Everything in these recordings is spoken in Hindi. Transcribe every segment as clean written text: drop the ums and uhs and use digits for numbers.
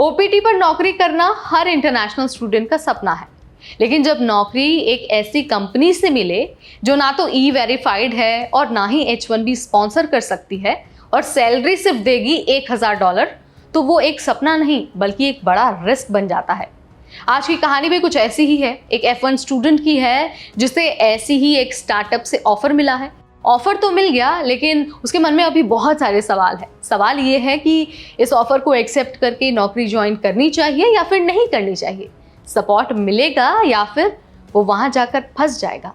ओपीटी पर नौकरी करना हर इंटरनेशनल स्टूडेंट का सपना है, लेकिन जब नौकरी एक ऐसी कंपनी से मिले जो ना तो ई वेरीफाइड है और ना ही H1B स्पॉन्सर कर सकती है और सैलरी सिर्फ देगी $1000, तो वो एक सपना नहीं बल्कि एक बड़ा रिस्क बन जाता है। आज की कहानी भी कुछ ऐसी ही है। एक F1 स्टूडेंट की है जिसे ऐसी ही एक स्टार्टअप से ऑफर मिला है। ऑफर तो मिल गया, लेकिन उसके मन में अभी बहुत सारे सवाल है। सवाल ये है कि इस ऑफर को एक्सेप्ट करके नौकरी ज्वाइन करनी चाहिए या फिर नहीं करनी चाहिए, सपोर्ट मिलेगा या फिर वो वहां जाकर फंस जाएगा।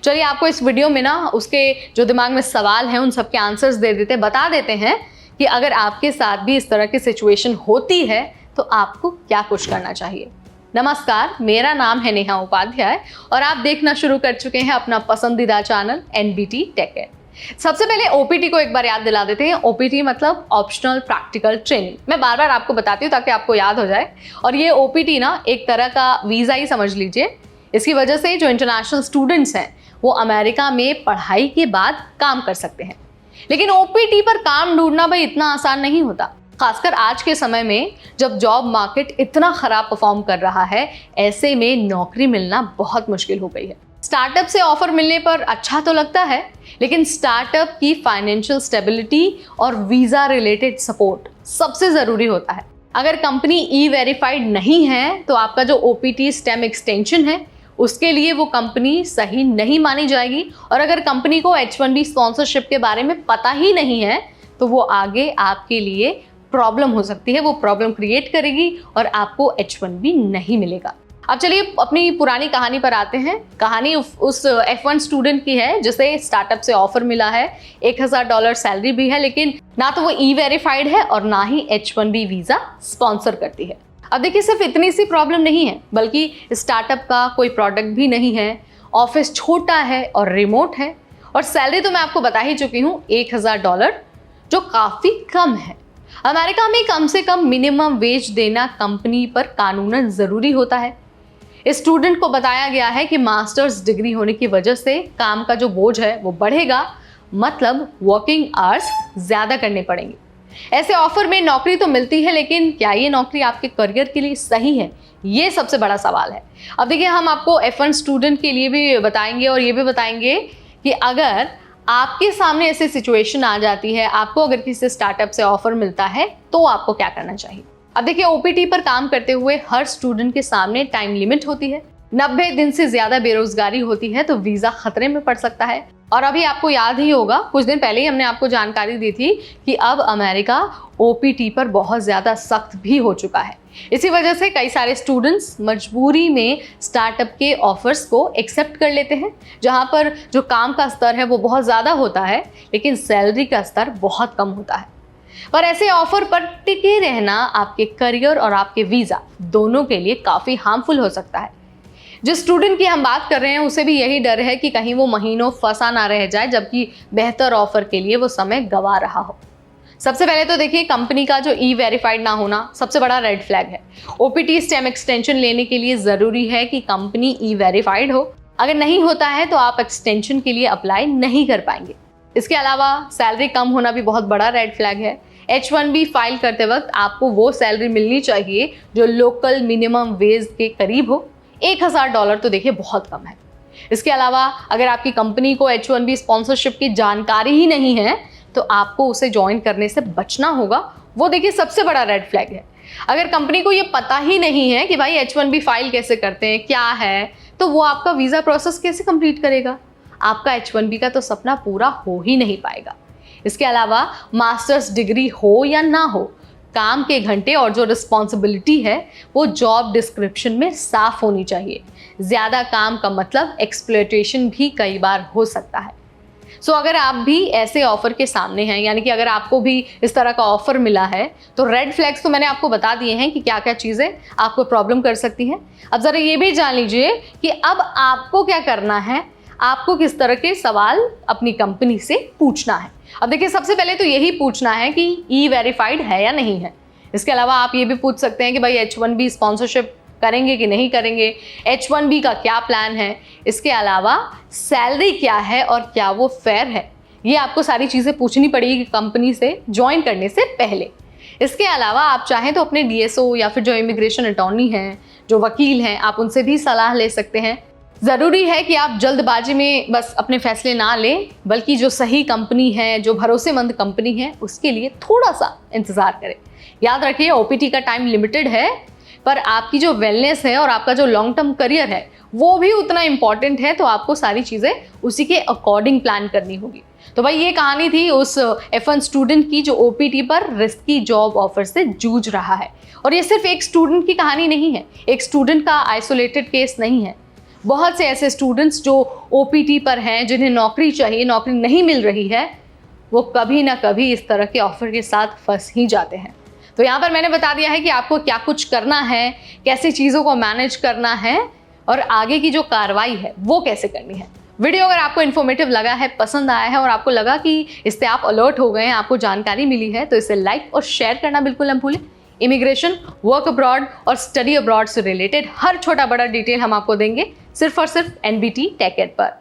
चलिए आपको इस वीडियो में ना उसके जो दिमाग में सवाल हैं उन सबके आंसर्स दे देते, बता देते हैं कि अगर आपके साथ भी इस तरह की सिचुएशन होती है तो आपको क्या कुछ करना चाहिए। नमस्कार, मेरा नाम है नेहा उपाध्याय और आप देखना शुरू कर चुके हैं अपना पसंदीदा चैनल NBT टेक है। सबसे पहले OPT को एक बार याद दिला देते हैं। OPT मतलब ऑप्शनल प्रैक्टिकल ट्रेनिंग। मैं बार बार आपको बताती हूँ ताकि आपको याद हो जाए। और ये OPT ना एक तरह का वीज़ा ही समझ लीजिए। इसकी वजह से जो इंटरनेशनल स्टूडेंट्स हैं वो अमेरिका में पढ़ाई के बाद काम कर सकते हैं। लेकिन OPT पर काम ढूंढना भाई इतना आसान नहीं होता, खासकर आज के समय में जब जॉब मार्केट इतना खराब परफॉर्म कर रहा है। ऐसे में नौकरी मिलना बहुत मुश्किल हो गई है। स्टार्टअप से ऑफर मिलने पर अच्छा तो लगता है, लेकिन स्टार्टअप की फाइनेंशियल स्टेबिलिटी और वीजा रिलेटेड सपोर्ट सबसे ज़रूरी होता है। अगर कंपनी ई वेरीफाइड नहीं है तो आपका जो OPT स्टेम एक्सटेंशन है उसके लिए वो कंपनी सही नहीं मानी जाएगी। और अगर कंपनी को H1B स्पॉन्सरशिप के बारे में पता ही नहीं है तो वो आगे आपके लिए प्रॉब्लम हो सकती है, वो प्रॉब्लम क्रिएट करेगी और आपको H1B नहीं मिलेगा। अब चलिए अपनी पुरानी कहानी पर आते हैं। कहानी उस F1 स्टूडेंट की है जिसे स्टार्टअप से ऑफर मिला है, $1000 सैलरी भी है, लेकिन ना तो वो ई वेरीफाइड है और ना ही H1B वीज़ा स्पॉन्सर करती है। अब देखिए, सिर्फ इतनी सी प्रॉब्लम नहीं है, बल्कि स्टार्टअप का कोई प्रोडक्ट भी नहीं है, ऑफिस छोटा है और रिमोट है, और सैलरी तो मैं आपको बता ही चुकी हूँ, $1000, जो काफ़ी कम है। अमेरिका में कम से कम मिनिमम वेज देना कंपनी पर कानूनन ज़रूरी होता है। इस स्टूडेंट को बताया गया है कि मास्टर्स डिग्री होने की वजह से काम का जो बोझ है वो बढ़ेगा, मतलब वर्किंग आवर्स ज़्यादा करने पड़ेंगे। ऐसे ऑफर में नौकरी तो मिलती है, लेकिन क्या ये नौकरी आपके करियर के लिए सही है, ये सबसे बड़ा सवाल है। अब देखिए, हम आपको F1 स्टूडेंट के लिए भी बताएंगे और ये भी बताएंगे कि अगर आपके सामने ऐसी सिचुएशन आ जाती है, आपको अगर किसी स्टार्टअप से ऑफर मिलता है तो आपको क्या करना चाहिए। अब देखिए, OPT पर काम करते हुए हर स्टूडेंट के सामने टाइम लिमिट होती है। 90 दिन से ज्यादा बेरोजगारी होती है तो वीजा खतरे में पड़ सकता है। और अभी आपको याद ही होगा, कुछ दिन पहले ही हमने आपको जानकारी दी थी कि अब अमेरिका OPT पर बहुत ज़्यादा सख्त भी हो चुका है। इसी वजह से कई सारे स्टूडेंट्स मजबूरी में स्टार्टअप के ऑफर्स को एक्सेप्ट कर लेते हैं, जहां पर जो काम का स्तर है वो बहुत ज़्यादा होता है, लेकिन सैलरी का स्तर बहुत कम होता है। पर ऐसे ऑफर पर टिके रहना आपके करियर और आपके वीज़ा दोनों के लिए काफ़ी हार्मफुल हो सकता है। जिस स्टूडेंट की हम बात कर रहे हैं उसे भी यही डर है कि कहीं वो महीनों फंसा ना रह जाए, जबकि बेहतर ऑफर के लिए वो समय गंवा रहा हो। सबसे पहले तो देखिए, कंपनी का जो ई वेरीफाइड ना होना सबसे बड़ा रेड फ्लैग है। OPT स्टेम एक्सटेंशन लेने के लिए ज़रूरी है कि कंपनी ई वेरीफाइड हो। अगर नहीं होता है तो आप एक्सटेंशन के लिए अप्लाई नहीं कर पाएंगे। इसके अलावा सैलरी कम होना भी बहुत बड़ा रेड फ्लैग है। H1B फाइल करते वक्त आपको वो सैलरी मिलनी चाहिए जो लोकल मिनिमम वेज के करीब हो। $1000 तो देखिए बहुत कम है। इसके अलावा अगर आपकी कंपनी को H1B स्पॉन्सरशिप की जानकारी ही नहीं है तो आपको उसे ज्वाइन करने से बचना होगा। वो देखिए सबसे बड़ा रेड फ्लैग है। अगर कंपनी को ये पता ही नहीं है कि भाई H1B फाइल कैसे करते हैं, क्या है, तो वो आपका वीज़ा प्रोसेस कैसे कंप्लीट करेगा। आपका H1B का तो सपना पूरा हो ही नहीं पाएगा। इसके अलावा मास्टर्स डिग्री हो या ना हो, काम के घंटे और जो रिस्पॉन्सिबिलिटी है वो जॉब डिस्क्रिप्शन में साफ होनी चाहिए। ज़्यादा काम का मतलब एक्सप्लॉयटेशन भी कई बार हो सकता है। सो अगर आप भी ऐसे ऑफर के सामने हैं, यानी कि अगर आपको भी इस तरह का ऑफर मिला है, तो रेड फ्लैग्स तो मैंने आपको बता दिए हैं कि क्या क्या चीज़ें आपको प्रॉब्लम कर सकती हैं। अब ज़रा ये भी जान लीजिए कि अब आपको क्या करना है, आपको किस तरह के सवाल अपनी कंपनी से पूछना है। अब देखिए, सबसे पहले तो यही पूछना है कि ई वेरीफाइड है या नहीं है। इसके अलावा आप ये भी पूछ सकते हैं कि भाई H1B स्पॉन्सरशिप करेंगे कि नहीं करेंगे, H1B का क्या प्लान है, इसके अलावा सैलरी क्या है और क्या वो फेयर है। ये आपको सारी चीज़ें पूछनी पड़ेगी कंपनी से ज्वाइन करने से पहले। इसके अलावा आप चाहें तो अपने डीएसओ या फिर जो इमिग्रेशन अटॉर्नी हैं, जो वकील हैं, आप उनसे भी सलाह ले सकते हैं। ज़रूरी है कि आप जल्दबाजी में बस अपने फैसले ना लें, बल्कि जो सही कंपनी है, जो भरोसेमंद कंपनी है, उसके लिए थोड़ा सा इंतज़ार करें। याद रखिए ओपीटी का टाइम लिमिटेड है, पर आपकी जो वेलनेस है और आपका जो लॉन्ग टर्म करियर है वो भी उतना इंपॉर्टेंट है, तो आपको सारी चीज़ें उसी के अकॉर्डिंग प्लान करनी होगी। तो भाई ये कहानी थी उस F1 स्टूडेंट की जो ओपीटी पर रिस्की जॉब ऑफर से जूझ रहा है। और ये सिर्फ एक स्टूडेंट की कहानी नहीं है, एक स्टूडेंट का आइसोलेटेड केस नहीं है। बहुत से ऐसे स्टूडेंट्स जो ओपीटी पर हैं, जिन्हें नौकरी चाहिए, नौकरी नहीं मिल रही है, वो कभी ना कभी इस तरह के ऑफर के साथ फंस ही जाते हैं। तो यहाँ पर मैंने बता दिया है कि आपको क्या कुछ करना है, कैसे चीज़ों को मैनेज करना है और आगे की जो कार्रवाई है वो कैसे करनी है। वीडियो अगर आपको इन्फॉर्मेटिव लगा है, पसंद आया है और आपको लगा कि इससे आप अलर्ट हो गए हैं, आपको जानकारी मिली है, तो इसे लाइक और शेयर करना बिल्कुल न भूलें। इमिग्रेशन, वर्क अब्रॉड और स्टडी अब्रॉड से रिलेटेड हर छोटा बड़ा डिटेल हम आपको देंगे सिर्फ और सिर्फ NBT टेक एड पर।